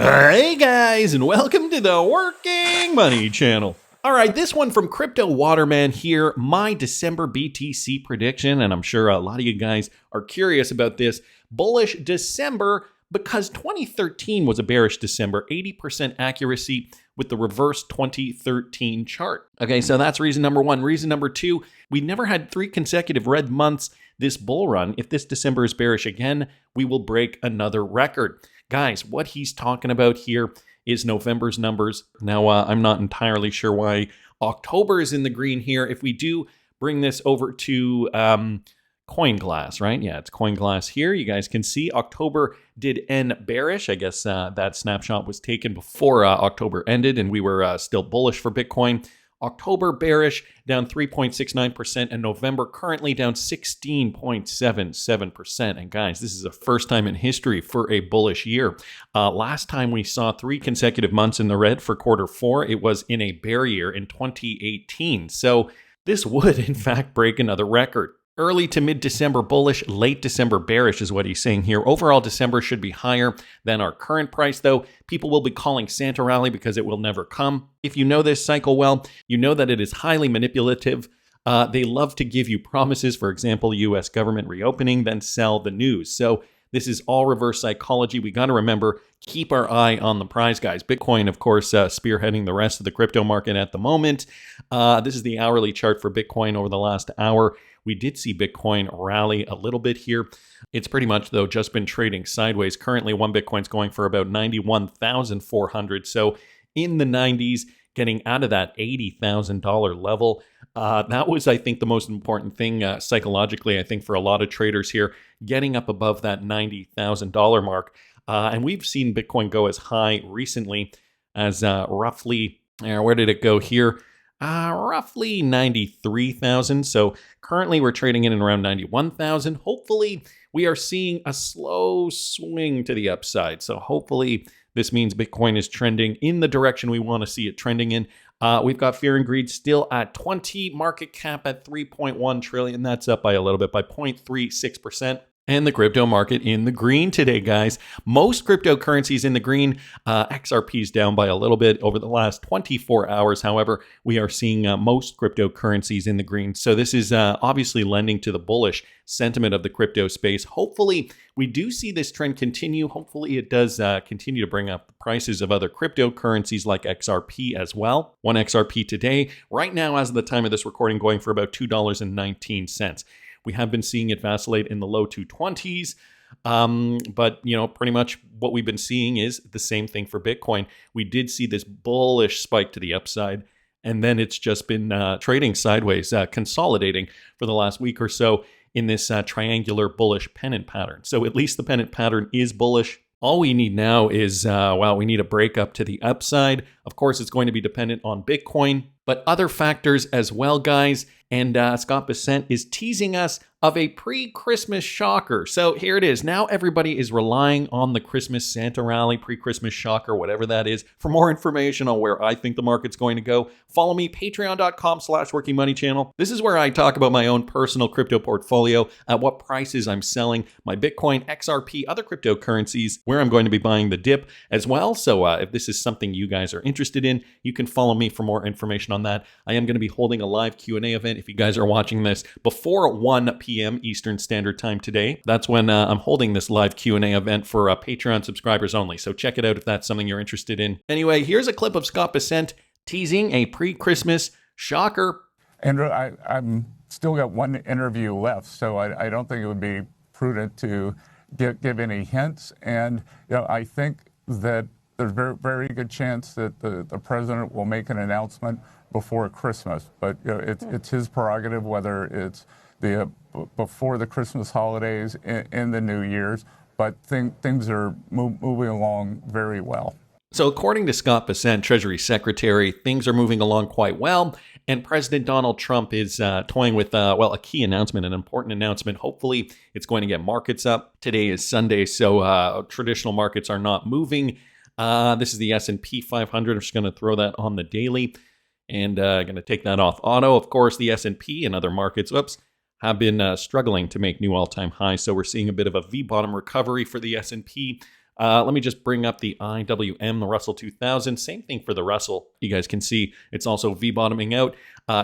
Hey guys, and welcome to the Working Money Channel. All right, this one from Crypto Waterman here, my December BTC prediction, and I'm sure a lot of you guys are curious about this. Bullish December, because 2013 was a bearish December, 80% accuracy with the reverse 2013 chart. Okay, so that's reason number one. Reason number two, we never had 3 consecutive red months this bull run. If this December is bearish again, we will break another record. Guys, what he's talking about here is November's numbers. Now, I'm not entirely sure why October is in the green here. If we do bring this over to CoinGlass, right? Yeah, it's CoinGlass here. You guys can see October did end bearish. I guess that snapshot was taken before October ended and we were still bullish for Bitcoin. October bearish, down 3.69%, and November currently down 16.77%. And guys, this is the first time in history for a bullish year. Last time we saw 3 consecutive months in the red for quarter 4, it was in a bear year in 2018. So this would, in fact, break another record. Early to mid-December bullish, late December bearish is what he's saying here. Overall, December should be higher than our current price, though. People will be calling Santa rally because it will never come. If you know this cycle well, you know that it is highly manipulative. They love to give you promises, for example, U.S. government reopening, then sell the news. So this is all reverse psychology. We got to remember, keep our eye on the prize, guys. Bitcoin, of course, spearheading the rest of the crypto market at the moment. This is the hourly chart for Bitcoin over the last hour. We did see Bitcoin rally a little bit here. It's pretty much, though, just been trading sideways. Currently, one Bitcoin's going for about $91,400. So in the 90s, getting out of that $80,000 level. That was, I think, the most important thing psychologically, I think, for a lot of traders here, getting up above that $90,000 mark. And we've seen Bitcoin go as high recently as roughly, where did it go here? Roughly 93,000. So currently we're trading in around 91,000. Hopefully we are seeing a slow swing to the upside. So hopefully this means Bitcoin is trending in the direction we want to see it trending in. We've got Fear and Greed still at 20, market cap at 3.1 trillion. That's up by a little bit, by 0.36%. And the crypto market in the green today, guys. Most cryptocurrencies in the green. XRP is down by a little bit over the last 24 hours. However, we are seeing most cryptocurrencies in the green. So this is obviously lending to the bullish sentiment of the crypto space. Hopefully, we do see this trend continue. Hopefully, it does continue to bring up the prices of other cryptocurrencies like XRP as well. One XRP today, right now, as of the time of this recording, going for about $2.19. We have been seeing it vacillate in the low 220s, but pretty much what we've been seeing is the same thing for Bitcoin. We did see this bullish spike to the upside, and then it's just been trading sideways, consolidating for the last week or so in this triangular bullish pennant pattern. So at least the pennant pattern is bullish. All we need now is, we need a breakup to the upside. Of course, it's going to be dependent on Bitcoin, but other factors as well, guys. And Scott Bessent is teasing us of a pre-Christmas shocker. So here it is. Now everybody is relying on the Christmas Santa rally, pre-Christmas shocker, whatever that is. For more information on where I think the market's going to go, follow me, patreon.com/workingmoneychannel. This is where I talk about my own personal crypto portfolio, at what prices I'm selling my Bitcoin, XRP, other cryptocurrencies, where I'm going to be buying the dip as well. So if this is something you guys are interested in, you can follow me for more information on that. I am going to be holding a live Q&A event. If you guys are watching this before 1 p.m. Eastern Standard Time today, that's when I'm holding this live Q&A event for Patreon subscribers only. So check it out if that's something you're interested in. Anyway, here's a clip of Scott Bessent teasing a pre-Christmas shocker. Andrew, I'm still got one interview left, so I don't think it would be prudent to give any hints. And I think that there's a very good chance that the president will make an announcement before Christmas, but it's his prerogative whether it's before the Christmas holidays in the New Year's. But things are moving along very well. So according to Scott Bessent, Treasury Secretary, things are moving along quite well. And President Donald Trump is toying with, a key announcement, an important announcement. Hopefully, it's going to get markets up. Today is Sunday, so traditional markets are not moving. This is the S&P 500. I'm just going to throw that on the daily. And going to take that off auto. Of course, the S&P and other markets, have been struggling to make new all-time highs. So we're seing a bit of a V-bottom recovery for the S&P. Let me just bring up the IWM, the Russell 2000. Same thing for the Russell. You guys can see it's also V-bottoming out,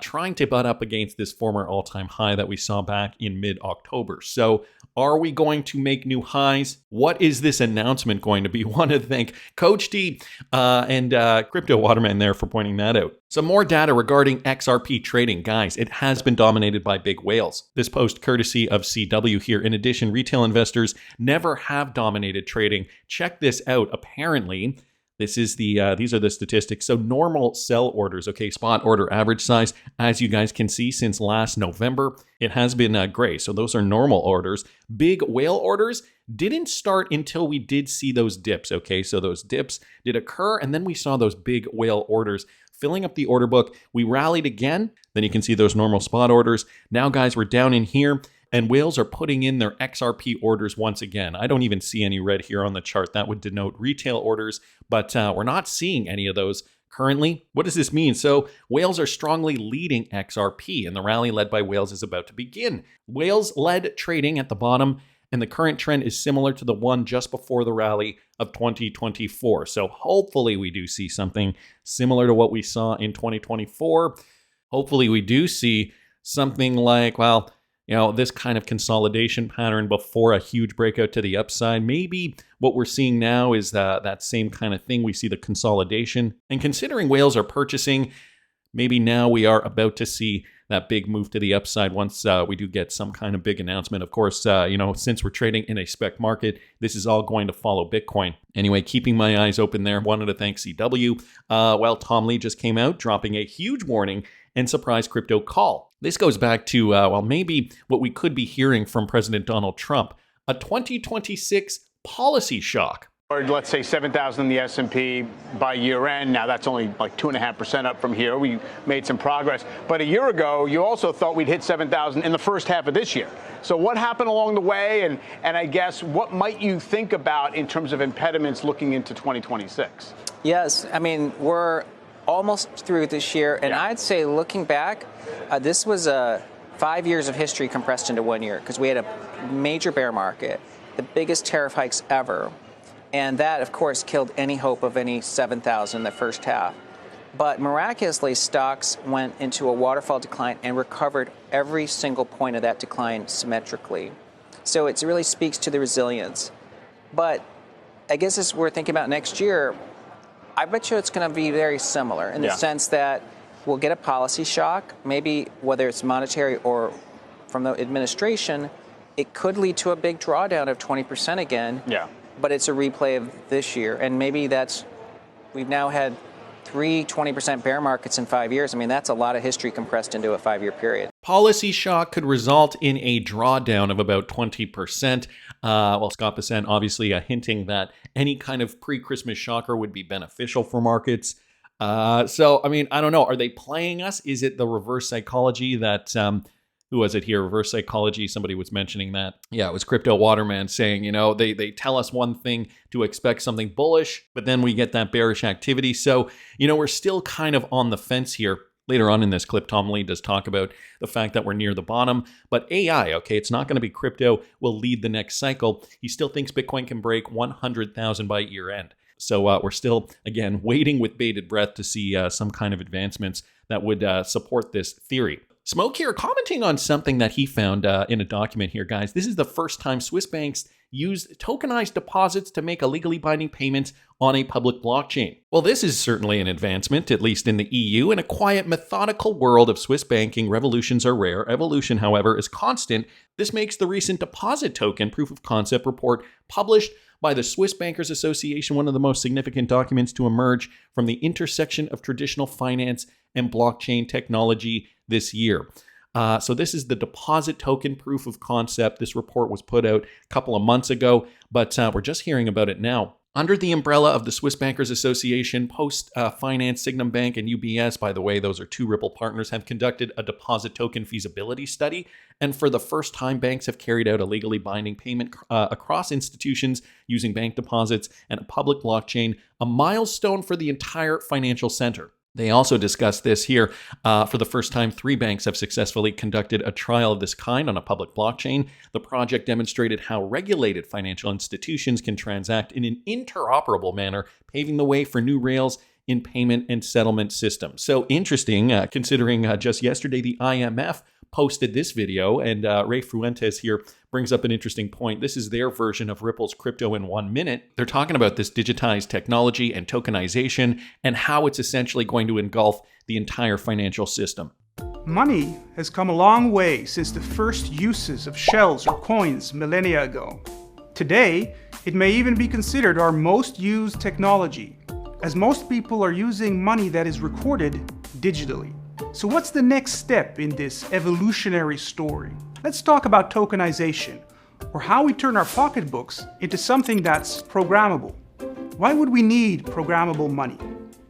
trying to butt up against this former all-time high that we saw back in mid-October. So are we going to make new highs? What is this announcement going to be? Want to thank Coach D and Crypto Waterman there for pointing that out. Some more data regarding XRP trading. Guys, it has been dominated by big whales. This post courtesy of CW here. In addition, retail investors never have dominated trading. Check this out. Apparently, these are the statistics. So normal sell orders, okay, spot order average size, as you guys can see since last November, it has been gray. So those are normal orders. Big whale orders didn't start until we did see those dips, okay? So those dips did occur, and then we saw those big whale orders filling up the order book. We rallied again. Then you can see those normal spot orders. Now, guys, we're down in here, and whales are putting in their XRP orders once again. I don't even see any red here on the chart. That would denote retail orders, but we're not seeing any of those currently. What does this mean? So whales are strongly leading XRP, and the rally led by whales is about to begin. Whales led trading at the bottom, and the current trend is similar to the one just before the rally of 2024. So hopefully we do see something similar to what we saw in 2024. Hopefully we do see something like, well, you know, this kind of consolidation pattern before a huge breakout to the upside. Maybe what we're seeing now is that same kind of thing. We see the consolidation. And considering whales are purchasing, maybe now we are about to see that big move to the upside once we do get some kind of big announcement. Of course, since we're trading in a spec market, this is all going to follow Bitcoin. Anyway, keeping my eyes open there. Wanted to thank CW. Tom Lee just came out dropping a huge warning and surprise crypto call. This goes back to, maybe what we could be hearing from President Donald Trump, a 2026 policy shock. Or let's say 7,000 in the S&P by year end. Now that's only like 2.5% up from here. We made some progress. But a year ago, you also thought we'd hit 7,000 in the first half of this year. So what happened along the way? And I guess what might you think about in terms of impediments looking into 2026? Yes, I mean, we're almost through this year. And I'd say looking back, this was 5 years of history compressed into 1 year because we had a major bear market, the biggest tariff hikes ever. And that, of course, killed any hope of any 7,000 in the first half. But miraculously, stocks went into a waterfall decline and recovered every single point of that decline symmetrically. So it really speaks to the resilience. But I guess as we're thinking about next year, I bet you it's going to be very similar in the sense that we'll get a policy shock, maybe whether it's monetary or from the administration, it could lead to a big drawdown of 20% again. Yeah. But it's a replay of this year. And maybe we've now had 20% bear markets in 5 years. I mean, that's a lot of history compressed into a 5-year period. Policy shock could result in a drawdown of about 20%. Scott Bessent obviously hinting that any kind of pre-Christmas shocker would be beneficial for markets. I don't know. Are they playing us? Is it the reverse psychology that... who was it here? Reverse psychology. Somebody was mentioning that. Yeah, it was Crypto Waterman saying, they tell us one thing to expect something bullish, but then we get that bearish activity. So, we're still kind of on the fence here. Later on in this clip, Tom Lee does talk about the fact that we're near the bottom, but AI, okay, it's not going to be crypto, will lead the next cycle. He still thinks Bitcoin can break 100,000 by year end. So we're still, again, waiting with bated breath to see some kind of advancements that would support this theory. Smoke here commenting on something that he found in a document here, guys. This is the first time Swiss banks used tokenized deposits to make a legally binding payments on a public blockchain. Well, this is certainly an advancement, at least in the EU. In a quiet, methodical world of Swiss banking, revolutions are rare. Evolution, however, is constant. This makes the recent deposit token proof of concept report published by the Swiss Bankers Association one of the most significant documents to emerge from the intersection of traditional finance and blockchain technology this year. So this is the deposit token proof of concept. This report was put out a couple of months ago, but we're just hearing about it now. Under the umbrella of the Swiss Bankers Association, Post Finance, Signum Bank, and UBS, by the way, those are two Ripple partners, have conducted a deposit token feasibility study. And for the first time, banks have carried out a legally binding payment across institutions using bank deposits and a public blockchain, a milestone for the entire financial center. They also discussed this here. For the first time, 3 banks have successfully conducted a trial of this kind on a public blockchain. The project demonstrated how regulated financial institutions can transact in an interoperable manner, paving the way for new rails in payment and settlement systems. So interesting, considering just yesterday the IMF posted this video, and Ray Fuentes here brings up an interesting point. This is their version of Ripple's crypto in 1 minute. They're talking about this digitized technology and tokenization and how it's essentially going to engulf the entire financial system. Money has come a long way since the first uses of shells or coins millennia ago. Today, it may even be considered our most used technology, as most people are using money that is recorded digitally. So what's the next step in this evolutionary story? Let's talk about tokenization, or how we turn our pocketbooks into something that's programmable. Why would we need programmable money?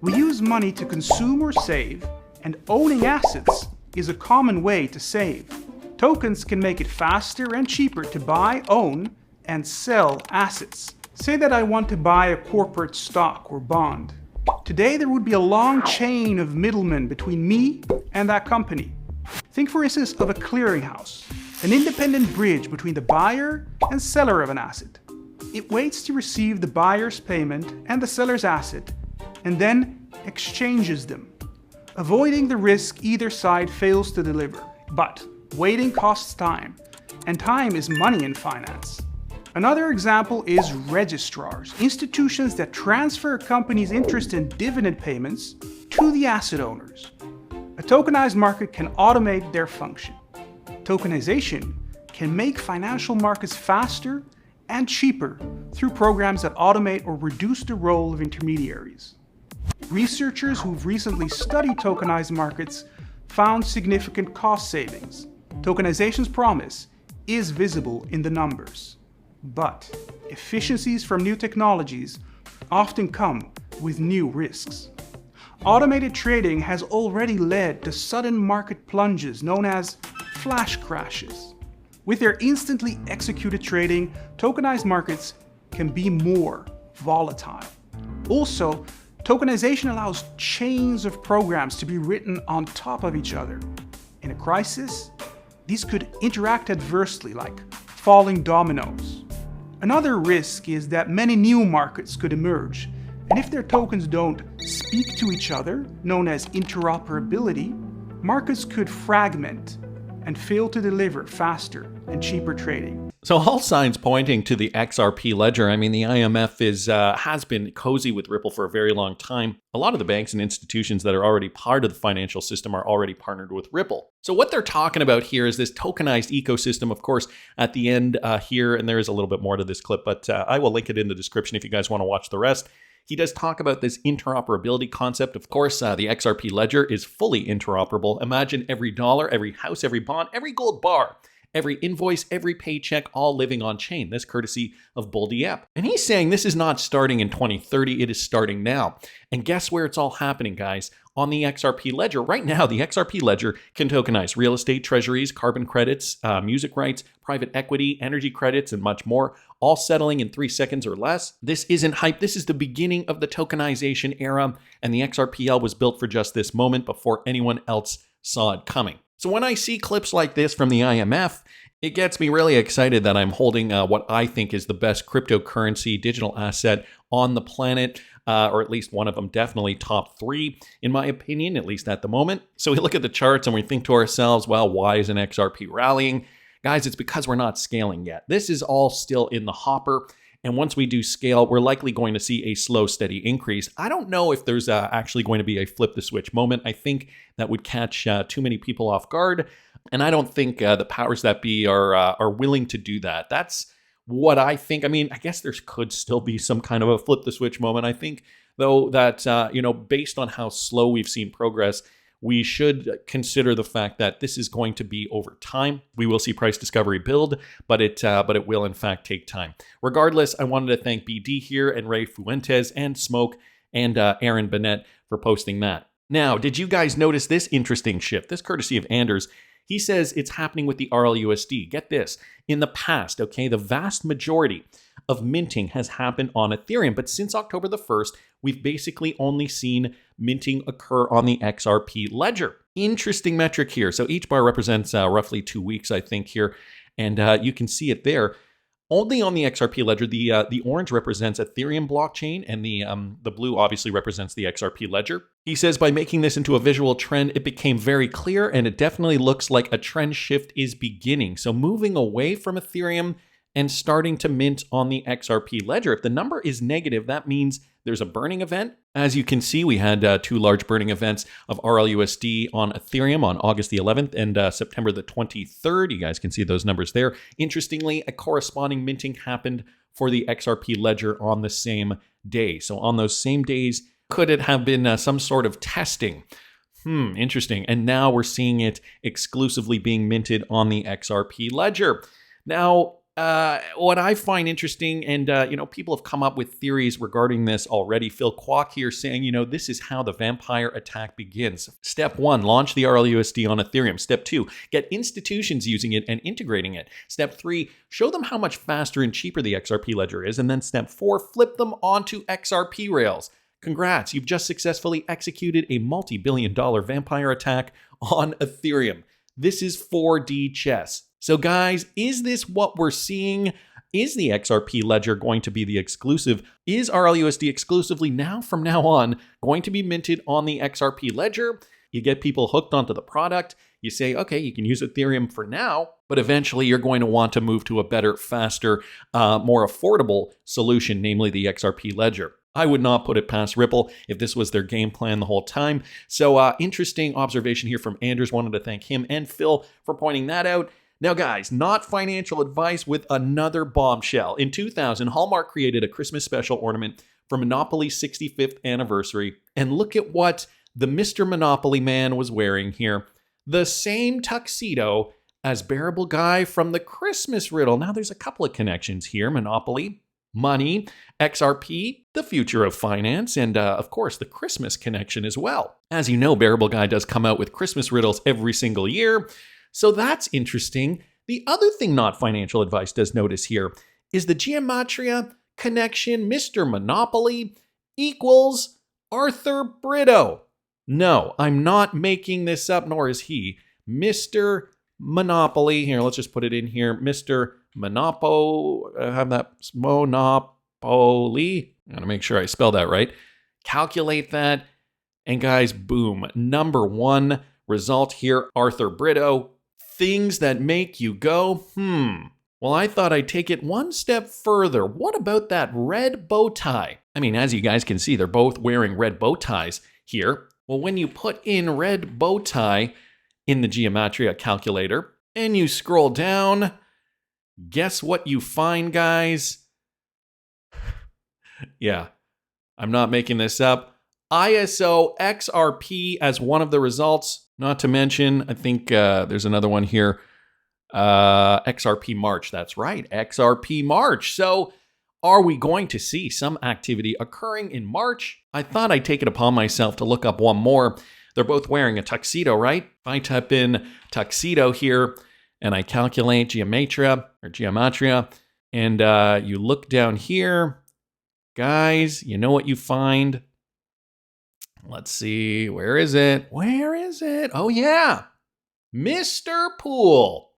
We use money to consume or save, and owning assets is a common way to save. Tokens can make it faster and cheaper to buy, own, and sell assets. Say that I want to buy a corporate stock or bond. Today there would be a long chain of middlemen between me and that company. Think for instance of a clearinghouse, an independent bridge between the buyer and seller of an asset. It waits to receive the buyer's payment and the seller's asset, and then exchanges them, avoiding the risk either side fails to deliver. But waiting costs time, and time is money in finance. Another example is registrars, institutions that transfer a company's interest in dividend payments to the asset owners. A tokenized market can automate their function. Tokenization can make financial markets faster and cheaper through programs that automate or reduce the role of intermediaries. Researchers who've recently studied tokenized markets found significant cost savings. Tokenization's promise is visible in the numbers. But efficiencies from new technologies often come with new risks. Automated trading has already led to sudden market plunges known as flash crashes. With their instantly executed trading, tokenized markets can be more volatile. Also, tokenization allows chains of programs to be written on top of each other. In a crisis, these could interact adversely like falling dominoes. Another risk is that many new markets could emerge, and if their tokens don't speak to each other, known as interoperability, markets could fragment and fail to deliver faster and cheaper trading. So all signs pointing to the XRP ledger. I mean, the IMF has been cozy with Ripple for a very long time. A lot of the banks and institutions that are already part of the financial system are already partnered with Ripple. So what they're talking about here is this tokenized ecosystem, of course, at the end here, and there is a little bit more to this clip, but I will link it in the description if you guys want to watch the rest. He does talk about this interoperability concept. Of course, the XRP ledger is fully interoperable. Imagine every dollar, every house, every bond, every gold bar, every invoice, every paycheck, all living on chain. This courtesy of Bull Dieppe. And he's saying this is not starting in 2030, it is starting now. And guess where it's all happening, guys? On the XRP ledger. Right now, the XRP ledger can tokenize real estate treasuries, carbon credits, music rights, private equity, energy credits, and much more, all settling in 3 seconds or less. This isn't hype. This is the beginning of the tokenization era, and the XRPL was built for just this moment before anyone else saw it coming. So when I see clips like this from the IMF, it gets me really excited that I'm holding what I think is the best cryptocurrency digital asset on the planet, or at least one of them, definitely top 3, in my opinion, at least at the moment. So we look at the charts and we think to ourselves, well, why isn't XRP rallying? Guys, it's because we're not scaling yet. This is all still in the hopper. And once we do scale, we're likely going to see a slow, steady increase. I don't know if there's actually going to be a flip the switch moment. I think that would catch too many people off guard. And I don't think the powers that be are willing to do that. That's what I think. I mean, I guess there could still be some kind of a flip the switch moment. I think, though, that, based on how slow we've seen progress, we should consider the fact that this is going to be over time. We will see price discovery build, but it will in fact take time. Regardless, I wanted to thank BD here and Ray Fuentes and Smoke and Aaron Bennett for posting that. Now, did you guys notice this interesting shift? This courtesy of Anders. He says it's happening with the RLUSD. Get this. In the past, okay, the vast majority of minting has happened on Ethereum. But since October the 1st, we've basically only seen minting occur on the XRP ledger. Interesting metric here. So each bar represents roughly 2 weeks, I think, here. And you can see it there. Only on the XRP ledger, the orange represents Ethereum blockchain, and the blue obviously represents the XRP ledger. He says, by making this into a visual trend, it became very clear, and it definitely looks like a trend shift is beginning. So moving away from Ethereum and starting to mint on the XRP ledger. If the number is negative, that means there's a burning event. As you can see, we had 2 large burning events of RLUSD on Ethereum on August the 11th and September the 23rd. You guys can see those numbers there. Interestingly, a corresponding minting happened for the XRP ledger on the same day. So on those same days, could it have been some sort of testing? Interesting. And now we're seeing it exclusively being minted on the XRP ledger. Now, what I find interesting, and people have come up with theories regarding this already. Phil Kwok here saying, this is how the vampire attack begins. Step 1, launch the RLUSD on Ethereum. Step 2, get institutions using it and integrating it. Step 3, show them how much faster and cheaper the XRP ledger is. And then step 4, flip them onto XRP rails. Congrats, you've just successfully executed a multi-billion-dollar vampire attack on Ethereum. This is 4D chess. So guys, is this what we're seeing? Is the XRP ledger going to be the exclusive? Is RLUSD exclusively from now on going to be minted on the XRP ledger? You get people hooked onto the product. You say, okay, you can use Ethereum for now, but eventually you're going to want to move to a better, faster, more affordable solution, namely the XRP ledger. I would not put it past Ripple if this was their game plan the whole time. So interesting observation here from Anders. Wanted to thank him and Phil for pointing that out. Now, guys, not financial advice with another bombshell. In 2000, Hallmark created a Christmas special ornament for Monopoly's 65th anniversary. And look at what the Mr. Monopoly man was wearing here. The same tuxedo as Bearableguy from the Christmas riddle. Now, there's a couple of connections here. Monopoly, money, XRP, the future of finance, and of course, the Christmas connection as well. As you know, Bearableguy does come out with Christmas riddles every single year. So that's interesting. The other thing not financial advice does notice here is the Gematria connection. Mr. Monopoly equals Arthur Britto. No, I'm not making this up, nor is he. Mr. Monopoly, here, let's just put it in here. Mr. Have that Monopoly. I gotta make sure I spell that right. Calculate that. And guys, boom. Number 1 result here, Arthur Britto. Things that make you go, Well, I thought I'd take it one step further. What about that red bow tie? I mean, as you guys can see, they're both wearing red bow ties here. Well, when you put in red bow tie in the Gematria calculator and you scroll down, guess what you find, guys? Yeah, I'm not making this up. ISO XRP as one of the results. Not to mention, I think there's another one here. XRP March. That's right, XRP March. So are we going to see some activity occurring in March? I thought I'd take it upon myself to look up one more. They're both wearing a tuxedo, right? If I type in tuxedo here and I calculate Gematria, and you look down here, guys, you know what you find? Let's see, where is it? Oh yeah, Mr. Pool.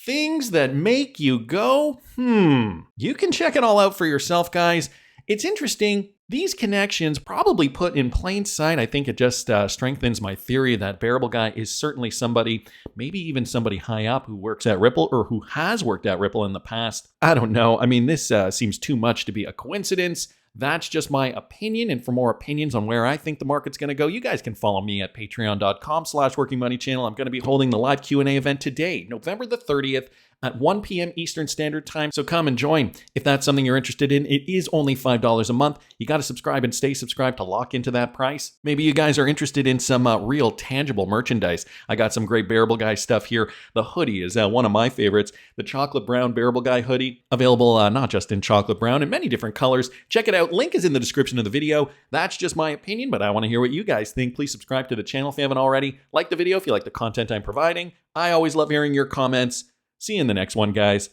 Things that make you go, You can check it all out for yourself, guys. It's interesting. These connections probably put in plain sight. I think it just strengthens my theory that Bearableguy is certainly somebody, maybe even somebody high up who works at Ripple or who has worked at Ripple in the past. I don't know. I mean, this seems too much to be a coincidence. That's just my opinion. And for more opinions on where I think the market's going to go, you guys can follow me at patreon.com/workingmoneychannel. I'm going to be holding the live Q&A event today, November the 30th at 1 p.m. Eastern Standard Time. So come and join if that's something you're interested in. It is only $5 a month. You got to subscribe and stay subscribed to lock into that price. Maybe you guys are interested in some real tangible merchandise. I got some great Bearableguy stuff here. The hoodie is one of my favorites. The chocolate brown Bearableguy hoodie, available not just in chocolate brown, in many different colors. Check it out. Link is in the description of the video. That's just my opinion, but I want to hear what you guys think. Please subscribe to the channel if you haven't already. Like the video if you like the content I'm providing. I always love hearing your comments. See you in the next one, guys.